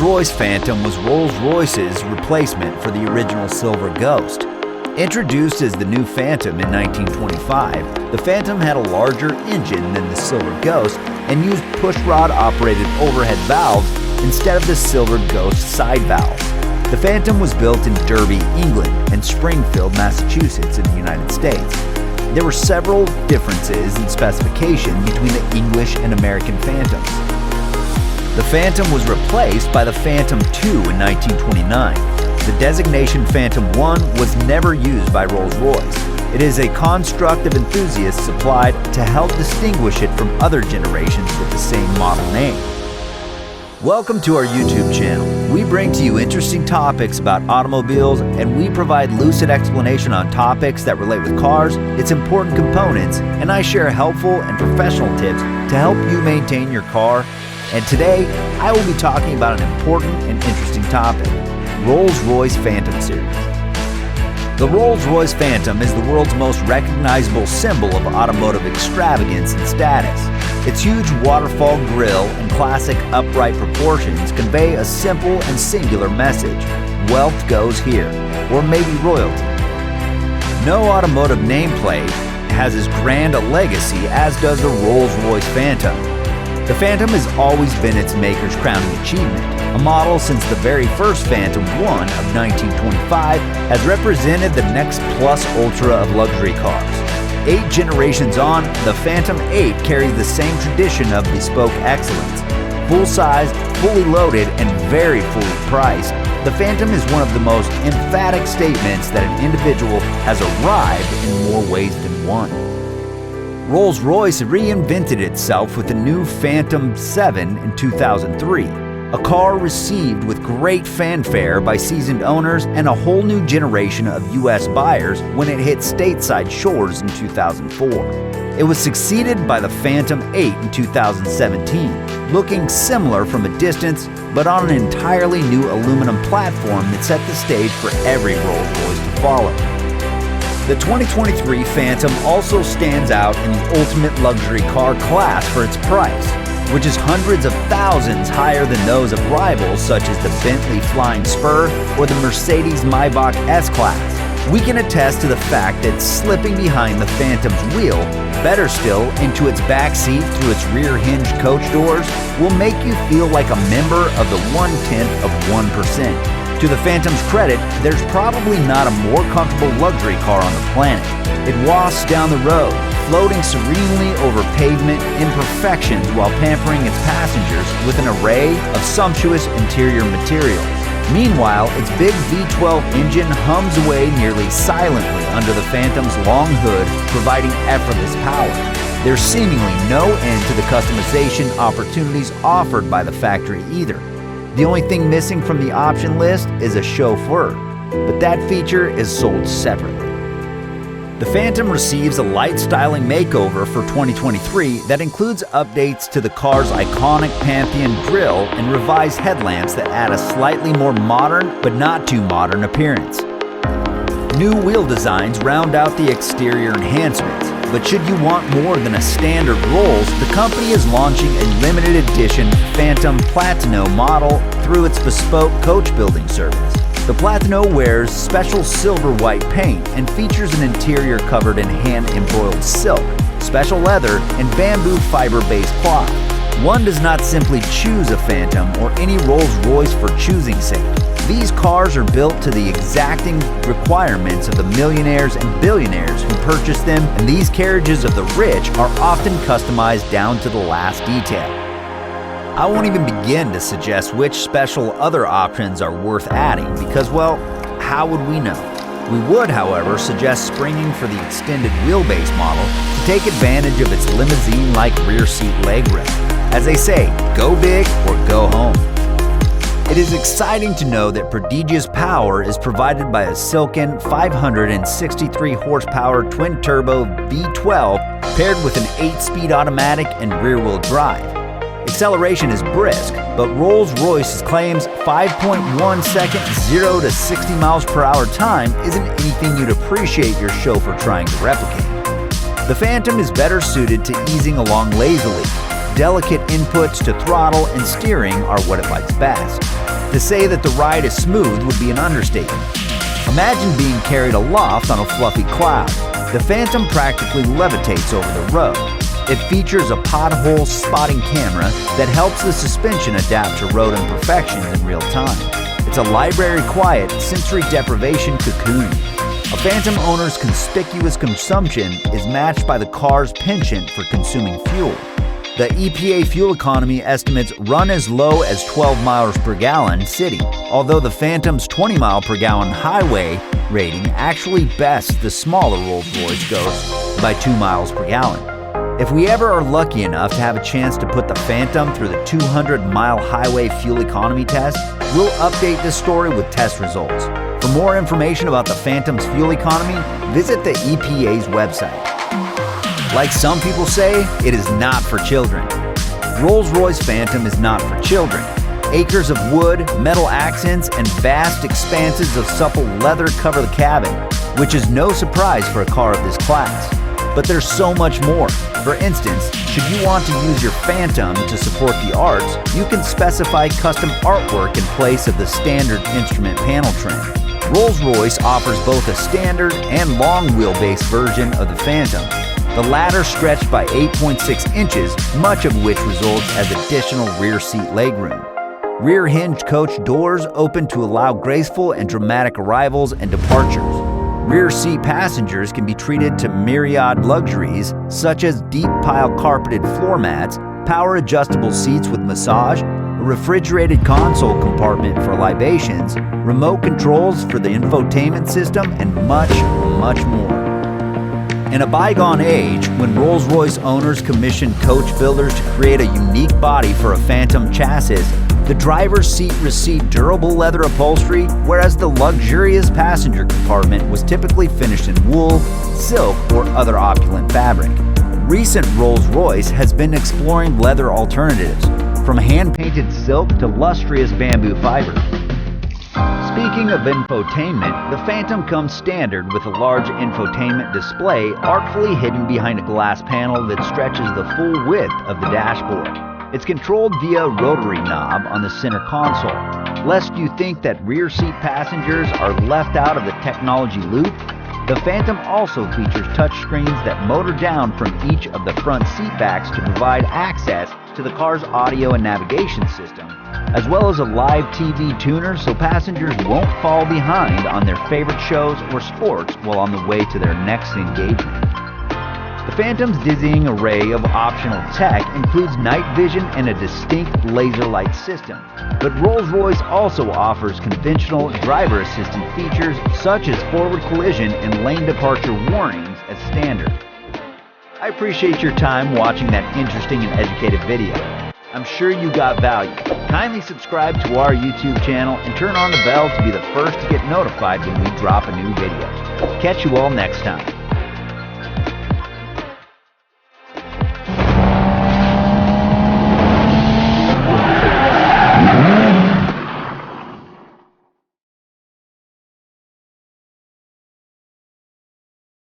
Rolls-Royce Phantom was Rolls-Royce's replacement for the original Silver Ghost. Introduced as the new Phantom in 1925, the Phantom had a larger engine than the Silver Ghost and used pushrod-operated overhead valves instead of the Silver Ghost side valves. The Phantom was built in Derby, England, and Springfield, Massachusetts in the United States. There were several differences in specification between the English and American Phantoms. The Phantom was replaced by the Phantom II in 1929. The designation Phantom I was never used by Rolls-Royce. It is a construct of enthusiasts supplied to help distinguish it from other generations with the same model name. Welcome to our YouTube channel. We bring to you interesting topics about automobiles, and we provide lucid explanation on topics that relate with cars, its important components, and I share helpful and professional tips to help you maintain your car. And today, I will be talking about an important and interesting topic, Rolls-Royce Phantom series. The Rolls-Royce Phantom is the world's most recognizable symbol of automotive extravagance and status. Its huge waterfall grille and classic upright proportions convey a simple and singular message: wealth goes here, or maybe royalty. No automotive nameplate has as grand a legacy as does the Rolls-Royce Phantom. The Phantom has always been its maker's crowning achievement. A model since the very first Phantom I of 1925 has represented the next plus ultra of luxury cars. 8 generations on, the Phantom 8 carries the same tradition of bespoke excellence. Full-size, fully loaded, and very fully priced, the Phantom is one of the most emphatic statements that an individual has arrived in more ways than one. Rolls-Royce reinvented itself with the new Phantom 7 in 2003, a car received with great fanfare by seasoned owners and a whole new generation of U.S. buyers when it hit stateside shores in 2004. It was succeeded by the Phantom 8 in 2017, looking similar from a distance, but on an entirely new aluminum platform that set the stage for every Rolls-Royce to follow. The 2023 Phantom also stands out in the ultimate luxury car class for its price, which is hundreds of thousands higher than those of rivals such as the Bentley Flying Spur or the Mercedes Maybach S-Class. We can attest to the fact that slipping behind the Phantom's wheel, better still, into its back seat through its rear hinge coach doors, will make you feel like a member of the 0.1%. To the Phantom's credit, there's probably not a more comfortable luxury car on the planet. It wafts down the road, floating serenely over pavement imperfections while pampering its passengers with an array of sumptuous interior materials. Meanwhile, its big V12 engine hums away nearly silently under the Phantom's long hood, providing effortless power. There's seemingly no end to the customization opportunities offered by the factory either. The only thing missing from the option list is a chauffeur, but that feature is sold separately. The Phantom receives a light styling makeover for 2023 that includes updates to the car's iconic Pantheon grille and revised headlamps that add a slightly more modern but not too modern appearance. New wheel designs round out the exterior enhancements, but should you want more than a standard Rolls, the company is launching a limited edition Phantom Platino model through its bespoke coach building service. The Platino wears special silver white paint and features an interior covered in hand-embroidered silk, special leather, and bamboo fiber-based cloth. One does not simply choose a Phantom or any Rolls-Royce for choosing's sake. These cars are built to the exacting requirements of the millionaires and billionaires who purchase them, and these carriages of the rich are often customized down to the last detail. I won't even begin to suggest which special other options are worth adding because, well, how would we know? We would, however, suggest springing for the extended wheelbase model to take advantage of its limousine-like rear seat legroom. As they say, go big or go home. It is exciting to know that prodigious power is provided by a silken 563 horsepower twin-turbo V12 paired with an 8-speed automatic and rear-wheel drive. Acceleration is brisk, but Rolls-Royce claims 5.1 second 0 to 60 miles per hour time isn't anything you'd appreciate your chauffeur trying to replicate. The Phantom is better suited to easing along lazily. Delicate inputs to throttle and steering are what it likes best. To say that the ride is smooth would be an understatement. Imagine being carried aloft on a fluffy cloud. The Phantom practically levitates over the road. It features a pothole spotting camera that helps the suspension adapt to road imperfections in real time. It's a library-quiet, sensory deprivation cocoon. A Phantom owner's conspicuous consumption is matched by the car's penchant for consuming fuel. The EPA fuel economy estimates run as low as 12 miles per gallon city, although the Phantom's 20 mile per gallon highway rating actually bests the smaller Rolls Royce Ghost by 2 miles per gallon. If we ever are lucky enough to have a chance to put the Phantom through the 200-mile highway fuel economy test, we'll update this story with test results. For more information about the Phantom's fuel economy, visit the EPA's website. Like some people say, it is not for children. Rolls-Royce Phantom is not for children. Acres of wood, metal accents, and vast expanses of supple leather cover the cabin, which is no surprise for a car of this class. But there's so much more. For instance, should you want to use your Phantom to support the arts, you can specify custom artwork in place of the standard instrument panel trim. Rolls-Royce offers both a standard and long wheelbase version of the Phantom, the latter stretched by 8.6 inches, much of which results as additional rear seat legroom. Rear hinge coach doors open to allow graceful and dramatic arrivals and departures. Rear seat passengers can be treated to myriad luxuries such as deep pile carpeted floor mats, power adjustable seats with massage, a refrigerated console compartment for libations, remote controls for the infotainment system, and much, much more. In a bygone age, when Rolls-Royce owners commissioned coach builders to create a unique body for a Phantom chassis, the driver's seat received durable leather upholstery, whereas the luxurious passenger compartment was typically finished in wool, silk, or other opulent fabric. Recent Rolls-Royce has been exploring leather alternatives, from hand-painted silk to lustrous bamboo fiber. Speaking of infotainment, the Phantom comes standard with a large infotainment display artfully hidden behind a glass panel that stretches the full width of the dashboard. It's controlled via a rotary knob on the center console. Lest you think that rear seat passengers are left out of the technology loop, the Phantom also features touchscreens that motor down from each of the front seat backs to provide access to the car's audio and navigation system, as well as a live TV tuner so passengers won't fall behind on their favorite shows or sports while on the way to their next engagement. The Phantom's dizzying array of optional tech includes night vision and a distinct laser light system, but Rolls-Royce also offers conventional driver assistant features such as forward collision and lane departure warnings as standard. I appreciate your time watching that interesting and educative video. I'm sure you got value. Kindly subscribe to our YouTube channel and turn on the bell to be the first to get notified when we drop a new video. Catch you all next time.